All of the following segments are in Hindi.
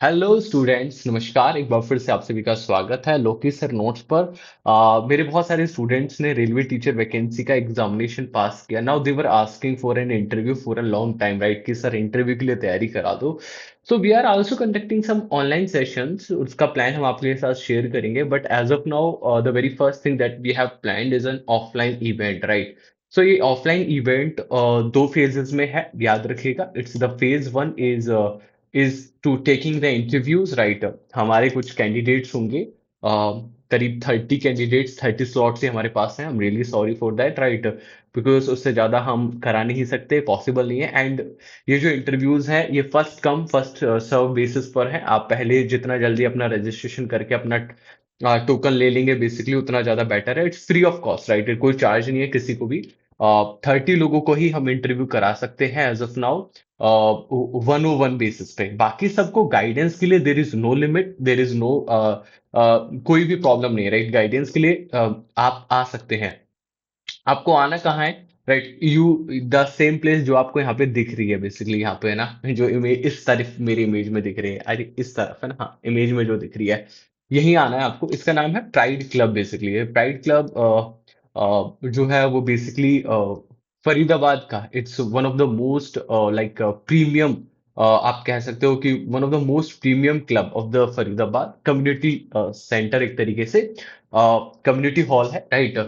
हेलो स्टूडेंट्स, नमस्कार। एक बार फिर से आप सभी का स्वागत है लोकेश सर नोट्स पर। मेरे बहुत सारे स्टूडेंट्स ने रेलवे टीचर वैकेंसी का एग्जामिनेशन पास किया। Now they were asking for an interview for a long time, right? कि सर इंटरव्यू के लिए तैयारी करा दो। So we are also conducting some online sessions. उसका प्लान हम आपके साथ शेयर करेंगे, but as of now the very first thing that we have planned is an offline event, right? So ये ऑफलाइन इवेंट दो फेजेस में है, याद रखिएगा। It's the phase one is to taking the interviews, right? हमारे कुछ कैंडिडेट्स होंगे, करीब 30 कैंडिडेट्स, 30 स्लॉट से हमारे पास हैं। I am really sorry for that, right? Because उससे ज्यादा हम करा नहीं सकते, पॉसिबल नहीं है। एंड ये जो इंटरव्यूज हैं ये first come first serve basis पर है। आप पहले जितना जल्दी अपना रजिस्ट्रेशन करके अपना टोकन ले लेंगे बेसिकली उतना ज्यादा बेटर है। It's free of cost, right? कोई चार्ज नहीं है किसी को भी। 30 लोगों को ही हम इंटरव्यू करा सकते हैं एज ऑफ नाउ, 101 बेसिस पे। बाकी सबको गाइडेंस के लिए there is no limit, there is no कोई भी प्रॉब्लम नहीं है, राइट? गाइडेंस के लिए आप आ सकते हैं। आपको आना कहाँ है, right? You the same place जो आपको यहाँ पे दिख रही है बेसिकली, यहाँ पे है ना, जो इमेज इस तरफ मेरी इमेज में दिख रही है, अरे इस तरफ है ना, हाँ, इमेज में जो दिख रही है यही आना है आपको। इसका नाम है pride club. Basically pride club जो है वो बेसिकली फरीदाबाद का, it's one of the most like premium, आप कह सकते हो कि one of the most premium club of the Faridabad community centre, एक तरीके से कम्युनिटी हॉल है, राइट?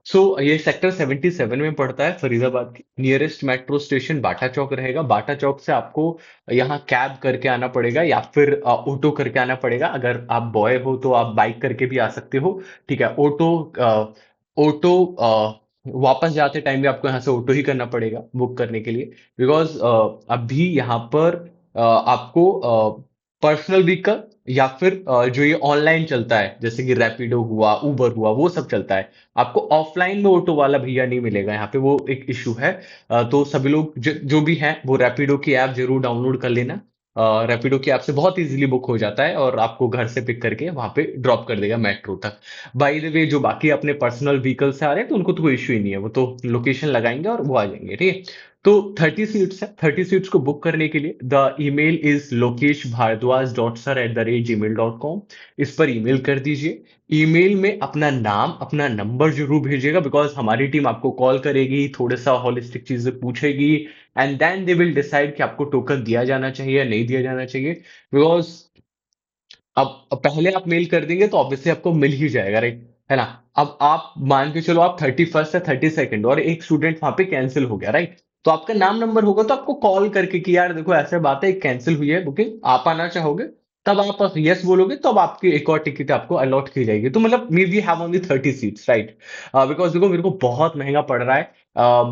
सो ये सेक्टर 77 में पड़ता है फरीदाबाद की। नियरेस्ट मेट्रो स्टेशन बाटा चौक रहेगा। बाटा चौक से आपको यहाँ कैब करके आना पड़ेगा या फिर ऑटो करके आना पड़ेगा। अगर आप बॉय हो तो आप बाइक करके भी आ सकते हो, ठीक है? ऑटो वापस जाते टाइम भी आपको यहाँ से ऑटो ही करना पड़ेगा बुक करने के लिए। बिकॉज अभी यहाँ पर आपको पर्सनल व्हीकल या फिर जो ये ऑनलाइन चलता है जैसे कि रैपिडो हुआ, उबर हुआ, वो सब चलता है। आपको ऑफलाइन में ऑटो वाला भैया नहीं मिलेगा यहाँ पे, वो एक इशू है। तो सभी लोग जो भी हैं वो रैपिडो की ऐप जरूर डाउनलोड कर लेना। रैपिडो की ऐप से बहुत इजीली बुक हो जाता है और आपको घर से पिक करके वहां पे ड्रॉप कर देगा मेट्रो तक। बाय द वे, जो बाकी अपने पर्सनल व्हीकल से आ रहे हैं तो उनको तो कोई इश्यू ही नहीं है, वो तो लोकेशन लगाएंगे और वो आ जाएंगे, ठीक है? तो 30 सीट्स है। 30 सीट्स को बुक करने के लिए द ईमेल इज lokeshbhardwaj.sir@gmail.com। इस पर ईमेल कर दीजिए। ईमेल में अपना नाम, अपना नंबर जरूर भेजिएगा, बिकॉज हमारी टीम आपको कॉल करेगी, थोड़ा सा हॉलिस्टिक चीजें पूछेगी, and then they will decide कि आपको टोकन दिया जाना चाहिए या नहीं दिया जाना चाहिए। बिकॉज अब पहले आप मेल कर देंगे तो ऑब्वियसली आपको मिल ही जाएगा, राइट? है ना? अब आप मान के चलो आप 31st या 32nd और एक स्टूडेंट वहां पे कैंसिल हो गया, राइट? तो आपका नाम नंबर होगा तो आपको कॉल करके कि यार देखो ऐसे बात है, कैंसिल हुई है बुकिंग, आप आना चाहोगे? तब आप यस बोलोगे तब आपकी एक और टिकट आपको अलॉट की जाएगी। तो मतलब may we have only 30 seats, right? Because देखो मेरे को बहुत महंगा पड़ रहा है।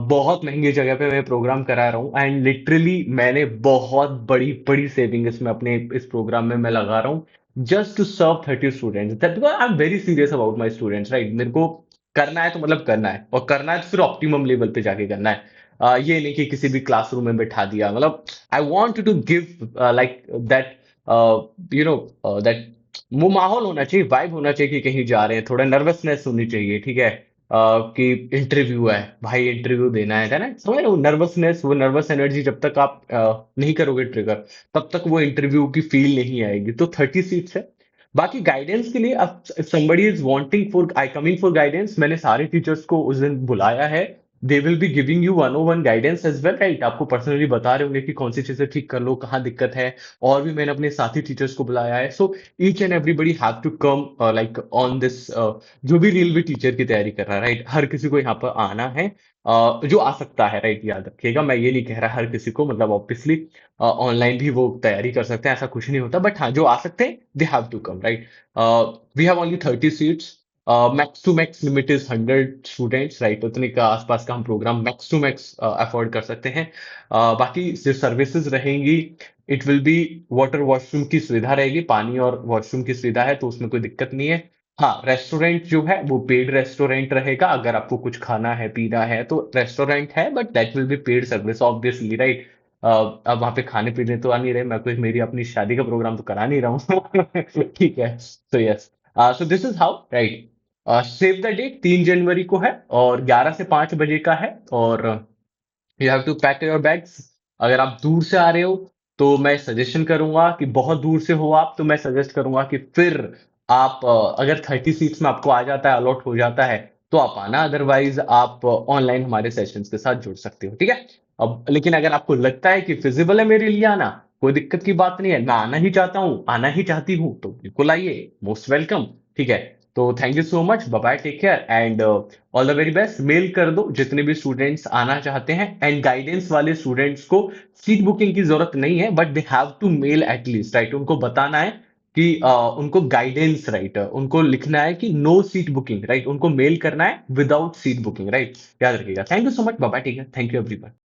बहुत महंगी जगह पे मैं प्रोग्राम करा रहा हूँ एंड लिटरली मैंने बहुत बड़ी बड़ी सेविंग इसमें अपने इस प्रोग्राम में मैं लगा रहा हूँ, just to serve 30 students. That because I am very serious about my students, right? मेरे को करना है तो मतलब करना है, और करना है तो फिर ऑप्टिमम लेवल पे जाके करना है। ये नहीं कि किसी भी क्लासरूम में बैठा दिया, मतलब I want to give like that, that वो माहौल होना चाहिए, वाइब होना चाहिए कि कहीं जा रहे हैं, थोड़ा नर्वसनेस होनी चाहिए, ठीक है? कि इंटरव्यू है भाई, इंटरव्यू देना है ना, समझ रहे हो? नर्वसनेस, वो नर्वस एनर्जी जब तक आप नहीं करोगे ट्रिगर, तब तक वो इंटरव्यू की फील नहीं आएगी। तो 30 सीट्स है। बाकी गाइडेंस के लिए अब somebody is wanting for I coming for guidance, मैंने सारे टीचर्स को उस दिन बुलाया है। They will be giving you 101 guidance as well, right? आपको पर्सनली बता रहे होंगे कि कौन सी चीजें ठीक कर लो, कहाँ दिक्कत है। और भी मैंने अपने साथी टीचर्स को बुलाया है। So each and everybody have to come like on this, जो भी रेलवे टीचर की तैयारी कर रहा है, राइट? हर किसी को यहाँ पर आना है, जो आ सकता है, राइट? याद रखिएगा, मैं ये नहीं कह रहा हर किसी को, मतलब ऑब्वियसली ऑनलाइन भी वो तैयारी कर सकते हैं, ऐसा कुछ नहीं होता, बट हाँ जो आ सकते हैं they have to come, right? We have only 30 seats. Max to max limit is 100 students, right? उतने का आसपास का हम programme max to max afford कर सकते हैं। बाकी जो सर्विसेज रहेंगी, it will be water washroom की सुविधा रहेगी, पानी और वॉशरूम की सुविधा है, तो उसमें कोई दिक्कत नहीं है। हाँ, रेस्टोरेंट जो है वो पेड रेस्टोरेंट रहेगा। अगर आपको कुछ खाना है पीना है तो रेस्टोरेंट है, but that will be paid service obviously, right? अब वहां पे खाने पीने तो आ नहीं रहे, मैं कोई मेरी अपनी शादी का प्रोग्राम तो करा नहीं रहा हूँ ठीक है? So yes, so this is how, right? Save the date 3 जनवरी को है और 11 से 5 बजे का है। और you have to pack your bags. अगर आप दूर से आ रहे हो तो मैं सजेशन करूंगा कि बहुत दूर से हो आप, तो मैं सजेस्ट करूंगा कि फिर आप अगर 30 सीट्स में आपको आ जाता है, अलॉट हो जाता है, तो आप आना, अदरवाइज आप ऑनलाइन हमारे सेशंस के साथ जुड़ सकते हो, ठीक है। अब लेकिन अगर आपको लगता है कि फिजिबल है मेरे लिए आना, कोई दिक्कत की बात नहीं है, मैं आना ही चाहता हूँ, आना ही चाहती हूँ, तो बिल्कुल आइए, मोस्ट वेलकम, ठीक है। तो thank you so much, bye bye, take care and all the very best. Mail कर दो जितने भी स्टूडेंट्स आना चाहते हैं, एंड गाइडेंस वाले स्टूडेंट्स को सीट बुकिंग की जरूरत नहीं है, but they have to mail at least, right. उनको बताना है कि उनको गाइडेंस, राइट, उनको लिखना है कि नो सीट बुकिंग, राइट, उनको मेल करना है विदाउट सीट बुकिंग, राइट। याद रखिएगा। Thank you so much, bye bye, ठीक है, थैंक यू एवरीवन।